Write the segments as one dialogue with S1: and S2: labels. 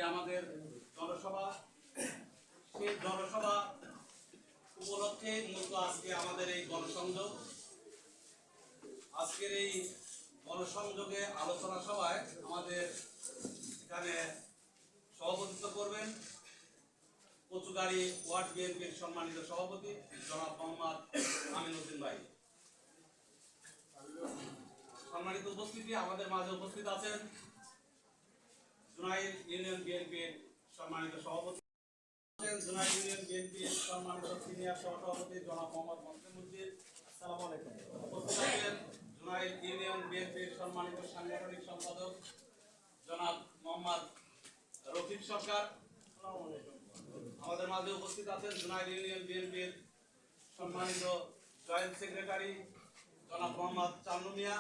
S1: আমাদের জনসভা, সেই জনসভা উপলক্ষে মূলত আজকে আমাদের এই গণসংযোগ। আজকের এই গণসংযোগে আলোচনা সভায় আমাদের এখানে সভাপতিত্ব করবেন কচুগাড়ি ওয়ার্ড বিএনপির সম্মানিত সভাপতি জনাব মোহাম্মদ আমিনুদ্দিন ভাই। সম্মানিত উপস্থিতি, আমাদের মাঝে উপস্থিত আছেন জুনাইল ইউনিয়ন বিএনপির সম্মানিত সভাপতি, জুনাইল ইউনিয়ন বিএনপির সম্মানিত সিনিয়র সহসভাপতি জনাব মোহাম্মদ মসলিমউদ্দিন। আসসালামু আলাইকুম। উপস্থিত আছেন জুনাইল ইউনিয়ন বিএনপির সম্মানিত সাংগঠনিক সম্পাদক জনাব মোহাম্মদ রফিক সরকার। আসসালামু আলাইকুম। আমাদের মাঝে উপস্থিত আছেন জুনাইল ইউনিয়ন বিএনপির সম্মানিত জয়েন্ট সেক্রেটারি জনাব মোহাম্মদ চান্নু মিয়া।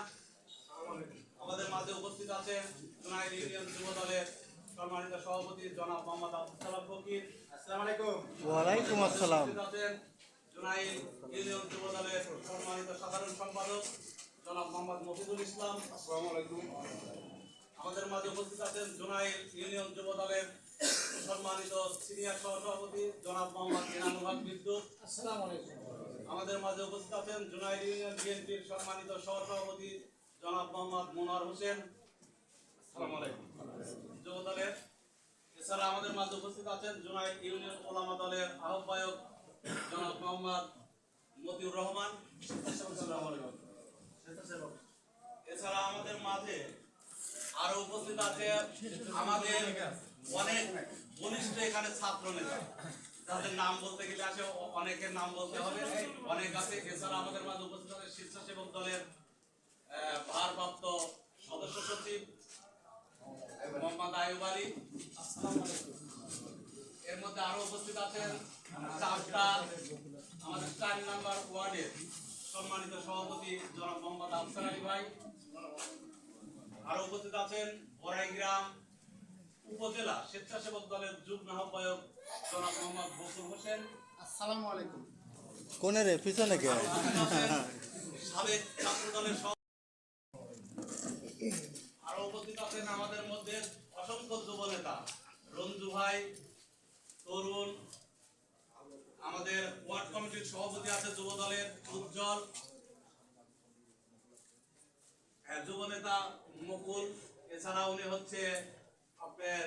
S1: আমাদের মাঝে উপস্থিত আছেন জুনাইল ইউনিয়ন যুব দলের সম্মানিত সভাপতি জনাব মোহাম্মদ আব্দুল সালাম ফকির। আসসালামু আলাইকুম। ওয়া আলাইকুম আসসালাম। উপস্থিত আছেন জুনাইল ইউনিয়ন যুব দলের সম্মানিত সাধারণ সম্পাদক জনাব মোহাম্মদ মফিদুল ইসলাম। আসসালামু আলাইকুম। আমাদের মাঝে উপস্থিত আছেন জুনাইল ইউনিয়ন যুব দলের সম্মানিত সিনিয়র সহসভাপতি জনাব মোহাম্মদ ইনামুল হক বিদ্যুৎ। আসসালামু আলাইকুম। আমাদের মাঝে উপস্থিত আছেন জুনাইল ইউনিয়ন বিএনপির সম্মানিত সহসভাপতি জনাব মোহাম্মদ মনোয়ার হোসেন। আসসালামু আলাইকুম। যুব দলের এছাড়া আমাদের মাঝে উপস্থিত আছেন জুনাইল ইউনিয়ন ওলামা দলের আহ্বায়ক জনাব মোহাম্মদ মতিউর রহমান। আসসালামু আলাইকুম। এছাড়া আমাদের মাঝে আরো উপস্থিত আছে আমাদের অনেক ঘনিষ্ঠ এখানে ছাত্র নেতা, যাদের নাম বলতে গেলে আছে অনেকের নাম বলতে হবে, অনেক আছে। এছাড়া আমাদের মাঝে উপস্থিত আছে স্বেচ্ছাসেবক দলের ভারপ্রাপ্ত সদস্য সচিব মোহাম্মদ আয়ুব আলী। আসসালামু আলাইকুম। এর মধ্যে আরো উপস্থিত আছেন আমাদের 4 নম্বর ওয়ার্ডের সম্মানিত সভাপতি জনাব মোহাম্মদ আফসার আলী ভাই। আরো উপস্থিত আছেন বড়াইগ্রাম উপজেলা স্বেচ্ছাসেবক দলের যুগ্ম আহ্বায়ক জনাব মোহাম্মদ বকুল হোসেন। আসসালামু আলাইকুম।
S2: কোনে রে পিছনে কে?
S1: সাবেক ছাত্র দলের আরো উপস্থিত আছেন আমাদের মধ্যে অসংখ্য যুব নেতা রঞ্জু ভাই, তরুণ, আমাদের ওয়ার্ড কমিটির সভাপতি আছে যুব দলের উজ্জ্বল, যুব নেতা মুকুল। এছাড়া উনি হচ্ছে আপনার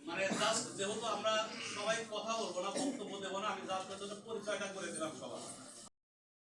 S1: মানে জাস্ট যেহেতু আমরা সবাই কথা বলবো না, বক্তব্য দেবো না, আমি জাস্ট পরিচয়টা করে দিলাম সবার।